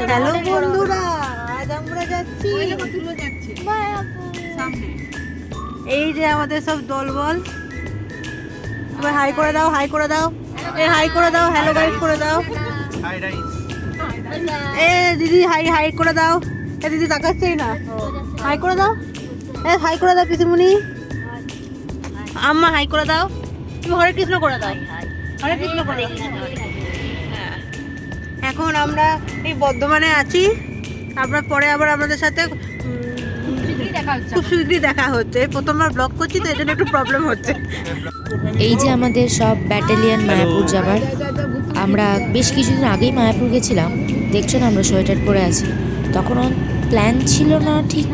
Hello বন্ধুরা, আজ আমরা যাচ্ছি এই যে আমাদের সব দলবল। এবার হাই করে দাও, হাই করে দাও, হাই করে দাও, হ্যালো গাইস করে দাও। এ দিদি হাই হাই করে দাও। এ দিদি তাকাচ্ছেই না, হাই করে দাও। এ হাই করে দাও পিসিমণি। আম্মা হাই করে দাও। তুমি হরে কৃষ্ণ করে দাও, হরে কৃষ্ণ করে দাও। এখন আমরা এই বর্ধমানে আছি। আপনার পরে আবার আমাদের সাথে খুব শীঘ্রই দেখা হচ্ছে। প্রথমবার ব্লগ করছি তো এজন্য একটু প্রবলেম হচ্ছে। এই যে আমাদের সব ব্যাটালিয়ন মায়াপুর যাবার। আমরা বেশ কিছুদিন আগেই মায়াপুর গেছিলাম। দেখছো না আমরা সোয়েটার পরে আছি। তখন প্ল্যান ছিল না ঠিক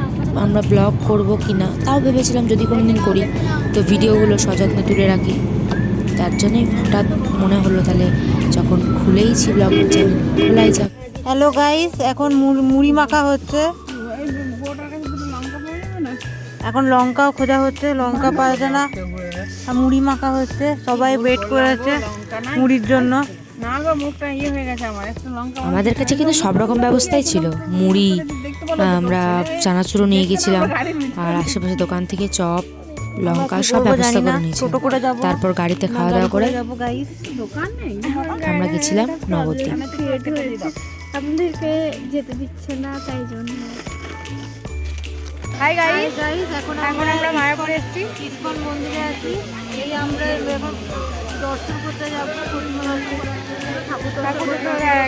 আমরা ব্লগ করব কি না, তাও ভেবেছিলাম যদি কোনো দিন করি তো ভিডিওগুলো সযত্নে তুলে রাখি। তার জন্যই হঠাৎ মনে হলো তাহলে যখন খুলেইছি ব্লগ চ্যানেল খোলাই যাক। হ্যালো গাইস, এখন মুড়ি মাখা হচ্ছে। এখন লঙ্কাও খোঁজা হচ্ছে, লঙ্কা পাওয়া যায় না, আর মুড়ি মাখা হচ্ছে। সবাই ওয়েট করেছে মুড়ির জন্য। আমাদের কাছে কিন্তু সব রকম ব্যবস্থাই ছিল। মুড়ি, আমরা চানাচুরও নিয়ে গেছিলাম, আর আশেপাশে দোকান থেকে চপ, লঙ্কা সব ব্যবস্থা করে নিয়েছি। তারপর গাড়িতে খাওয়া দাওয়া করে আমরা গেছিলাম নবদ্বীপ। আপনাদেরকে যেতে দিচ্ছে না তাই জন্য। হাই গাইস, এখন আমরা মায়াপুর এসেছি, ইসকন মন্দিরে আছি। এই আমরা এখন দর্শন করতে যাবো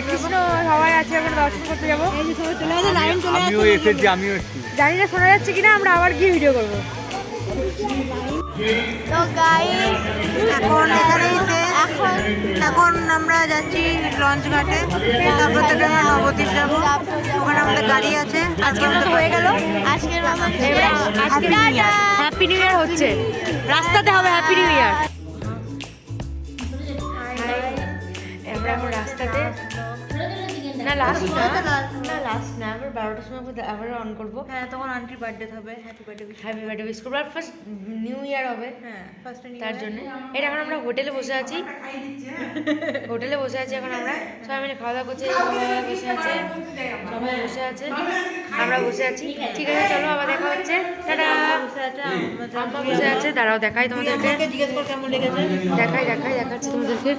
কৃষ্ণ সবাই আছে, এখন দর্শন করতে যাবো। এই যে সবাই চলে আসে, লাইন চলে আসে। আমিও এসেছি। জানি না শোনা যাচ্ছে কিনা, আমরা আবার গিয়ে ভিডিও করবো। তো গাইস এখন এখানেই শেষ। এখন আমরা যাচ্ছি লঞ্চ ঘাটে, তারপর থেকে আমরা নবদ্বীপ যাবো। ওখানে আমাদের গাড়ি আছে। আজকে আমাদের হয়ে গেল, আজকের হ্যাপি নিউ ইয়ার হচ্ছে, রাস্তাতে হবে হ্যাপি নিউ ইয়ার। আমরা এখন রাস্তাতে লাস্ট না আবার 12টার সময় আবার অন করবো। হ্যাঁ, তখন আন্টির বার্থডে হবে। হ্যাপি বার্থডে উইশ করবো, আর ফার্স্ট নিউ ইয়ার হবে। হ্যাঁ, ফার্স্ট তার জন্য এটা এখন আমরা হোটেলে বসে আছি। এখন আমরা সবাই মিলে খাওয়া দাওয়া করছি। সবাই বসে আছে, আমরা বসে আছি। ঠিক আছে, চলো আবার দেখা হচ্ছে। টাটা। আম্মা বসে আছে, দাঁড়াও দেখাই তোমাদেরকে। জিজ্ঞেস করো কেমন লেগেছে। দেখাচ্ছি তোমাদেরকে।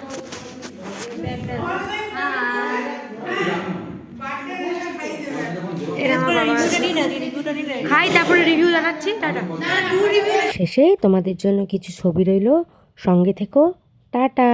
খাই তারপরে রিভিউ জানাচ্ছি। টাটা। শেষে তোমাদের জন্য কিছু ছবি রইল, সঙ্গে থেকো। টাটা।